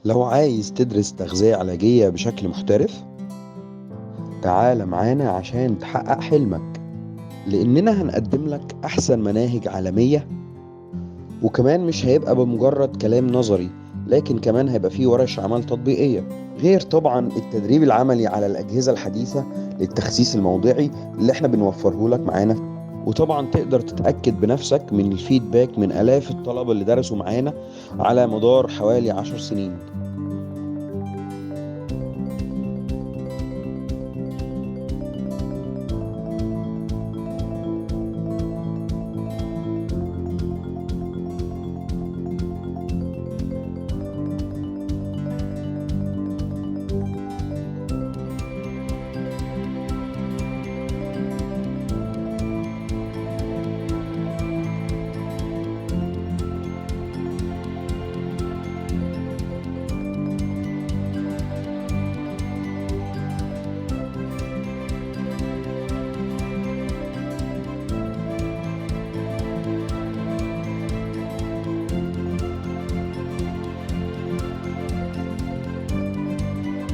لو عايز تدرس تغذية علاجية بشكل محترف، تعال معانا عشان تحقق حلمك. لأننا هنقدم لك أحسن مناهج عالمية، وكمان مش هيبقى بمجرد كلام نظري، لكن كمان هيبقى فيه ورش عمل تطبيقية. غير طبعا التدريب العملي على الأجهزة الحديثة للتخسيس الموضعي اللي احنا بنوفره لك معانا. وطبعا تقدر تتأكد بنفسك من الفيدباك من آلاف الطلبة اللي درسوا معانا على مدار حوالي 10 سنين.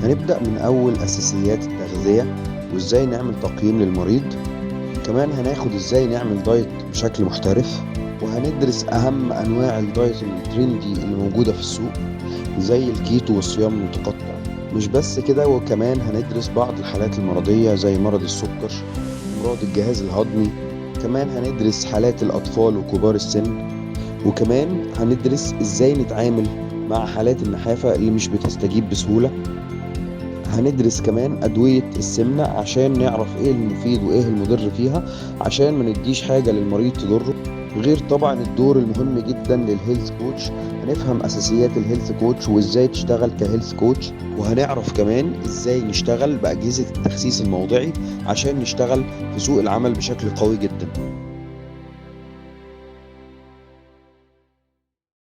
هنبدأ من أول أساسيات التغذية وإزاي نعمل تقييم للمريض. كمان هناخد إزاي نعمل دايت بشكل محترف، وهندرس أهم أنواع الدايت الترندي اللي موجودة في السوق زي الكيتو والصيام المتقطع. مش بس كده، وكمان هندرس بعض الحالات المرضية زي مرض السكر، أمراض الجهاز الهضمي. كمان هندرس حالات الأطفال وكبار السن، وكمان هندرس إزاي نتعامل مع حالات النحافة اللي مش بتستجيب بسهولة. هندرس كمان أدوية السمنة عشان نعرف ايه المفيد وايه المضر فيها، عشان ما نديش حاجة للمريض تضره. غير طبعا الدور المهم جدا للهيلث كوتش. هنفهم أساسيات الهيلث كوتش وازاي تشتغل كهيلث كوتش، وهنعرف كمان ازاي نشتغل بأجهزة التخسيس الموضعي عشان نشتغل في سوق العمل بشكل قوي جدا.